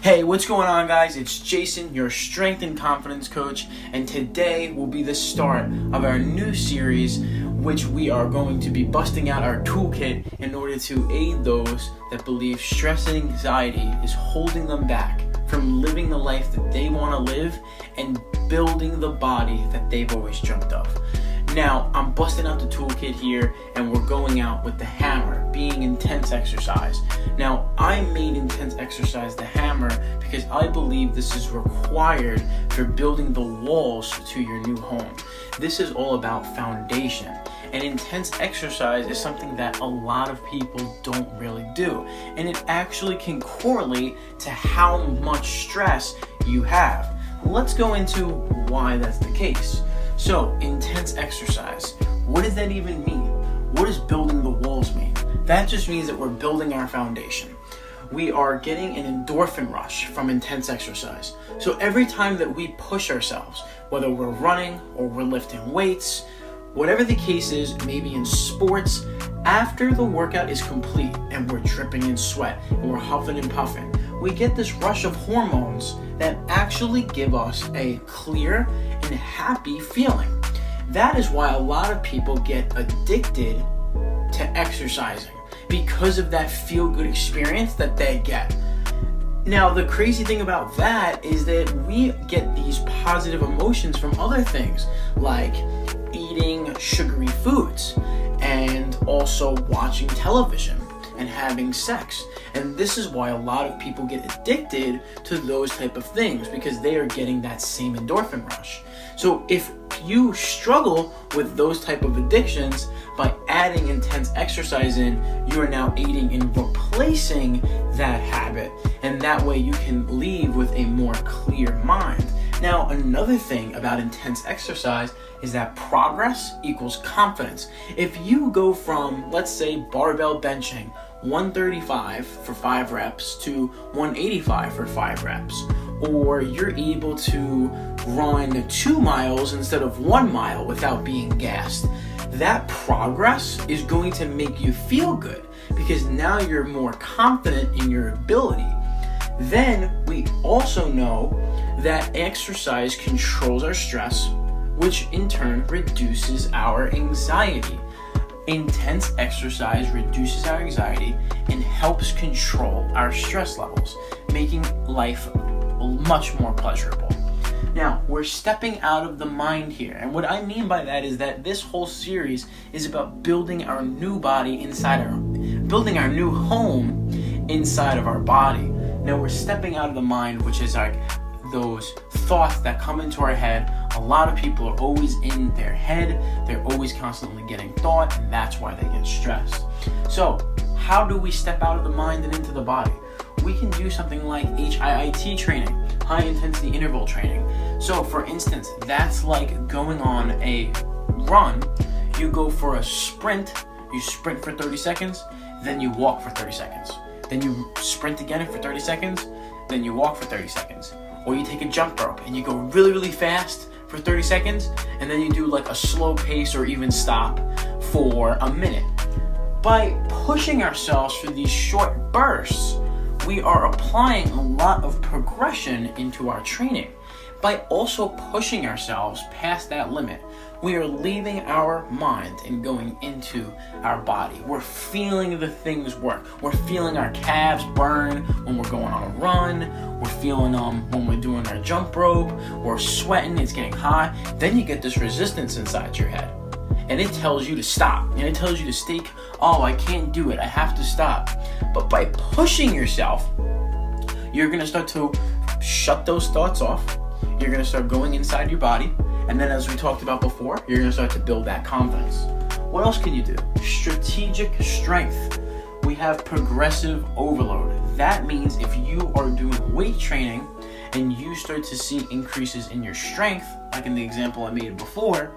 Hey, what's going on, guys? It's Jason, your strength and confidence coach, and today will be the start of our new series, which we are going to be busting out our toolkit in order to aid those that believe stress and anxiety is holding them back from living the life that they want to live and building the body that they've always dreamt of. Now, I'm busting out the toolkit here, and we're going out with the hammer, being intense exercise. Now, I made intense exercise the hammer because I believe this is required for building the walls to your new home. This is all about foundation. And intense exercise is something that a lot of people don't really do. And it actually can correlate to how much stress you have. Let's go into why that's the case. So, intense exercise. What does that even mean? What does building the walls mean? That just means that we're building our foundation. We are getting an endorphin rush from intense exercise. So every time that we push ourselves, whether we're running or we're lifting weights, whatever the case is, maybe in sports, after the workout is complete and we're dripping in sweat and we're huffing and puffing, we get this rush of hormones that actually give us a clear and happy feeling. That is why a lot of people get addicted to exercising, because of that feel-good experience that they get. Now, the crazy thing about that is that we get these positive emotions from other things, like eating sugary foods and also watching television and having sex. And this is why a lot of people get addicted to those type of things, because they are getting that same endorphin rush. So if you struggle with those type of addictions, by adding intense exercise in, you are now aiding in replacing that habit, and that way you can leave with a more clear mind. Now, another thing about intense exercise is that progress equals confidence. If you go from, let's say, barbell benching 135 for 5 reps to 185 for 5 reps, or you're able to run 2 miles instead of 1 mile without being gassed, that progress is going to make you feel good because now you're more confident in your ability. Then we also know that exercise controls our stress, which in turn reduces our anxiety. Intense exercise reduces our anxiety and helps control our stress levels, making life much more pleasurable. Now, we're stepping out of the mind here, and what I mean by that is that this whole series is about building our new body building our new home inside of our body. Now, we're stepping out of the mind, which is like those thoughts that come into our head. A lot of people are always in their head. They're always constantly getting thought, and that's why they get stressed. So, how do we step out of the mind and into the body? We can do something like HIIT training, high intensity interval training. So for instance, that's like going on a run. You go for a sprint, you sprint for 30 seconds, then you walk for 30 seconds. Then you sprint again for 30 seconds, then you walk for 30 seconds. Or you take a jump rope and you go really, really fast for 30 seconds, and then you do like a slow pace or even stop for a minute. By pushing ourselves through these short bursts, we are applying a lot of progression into our training. By also pushing ourselves past that limit, we are leaving our mind and going into our body. We're feeling the things work. We're feeling our calves burn when we're going on a run. We're feeling when we're doing our jump rope. We're sweating, it's getting hot. Then you get this resistance inside your head. And it tells you to stop. And it tells you to stay, I can't do it. I have to stop. But by pushing yourself, you're going to start to shut those thoughts off. You're going to start going inside your body. And then, as we talked about before, you're going to start to build that confidence. What else can you do? Strategic strength. We have progressive overload. That means if you are doing weight training and you start to see increases in your strength, like in the example I made before,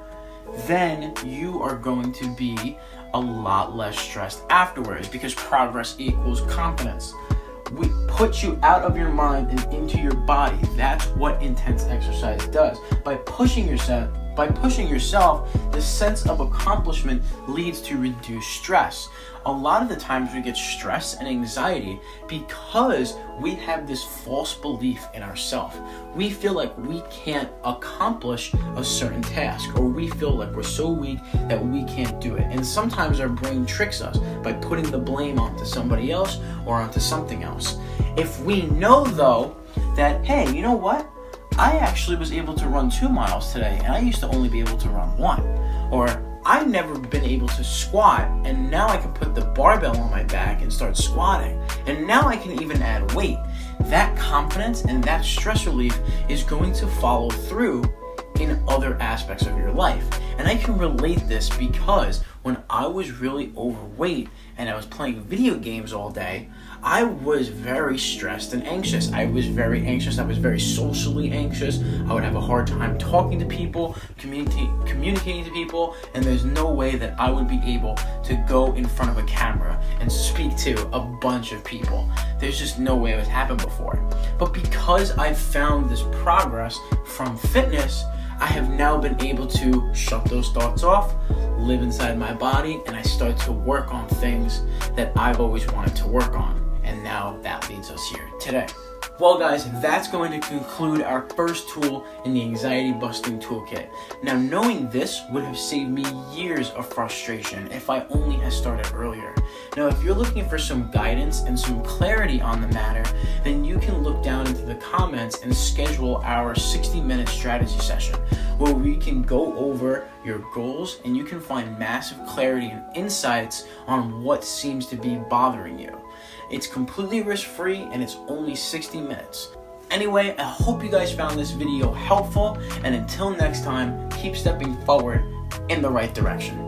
then you are going to be a lot less stressed afterwards, because progress equals confidence. We put you out of your mind and into your body. That's what intense exercise does. By pushing yourself By pushing yourself, the sense of accomplishment leads to reduced stress. A lot of the times we get stress and anxiety because we have this false belief in ourselves. We feel like we can't accomplish a certain task, or we feel like we're so weak that we can't do it. And sometimes our brain tricks us by putting the blame onto somebody else or onto something else. If we know though that, hey, you know what? I actually was able to run 2 miles today, and I used to only be able to run 1. Or I've never been able to squat, and now I can put the barbell on my back and start squatting. And now I can even add weight. That confidence and that stress relief is going to follow through in other aspects of your life. And I can relate this because when I was really overweight and I was playing video games all day, I was very stressed and anxious. I was very anxious. I was very socially anxious. I would have a hard time talking to people, communicating to people, and there's no way that I would be able to go in front of a camera and speak to a bunch of people. There's just no way it would happen before. But because I've found this progress from fitness, I have now been able to shut those thoughts off, live inside my body, and I start to work on things that I've always wanted to work on. And now that leads us here today. Well guys, that's going to conclude our first tool in the anxiety busting toolkit. Now knowing this would have saved me years of frustration if I only had started earlier. Now if you're looking for some guidance and some clarity on the matter, then you can look down into the comments and schedule our 60-minute strategy session where we can go over your goals and you can find massive clarity and insights on what seems to be bothering you. It's completely risk-free and it's only 60 minutes. Anyway, I hope you guys found this video helpful, and until next time, keep stepping forward in the right direction.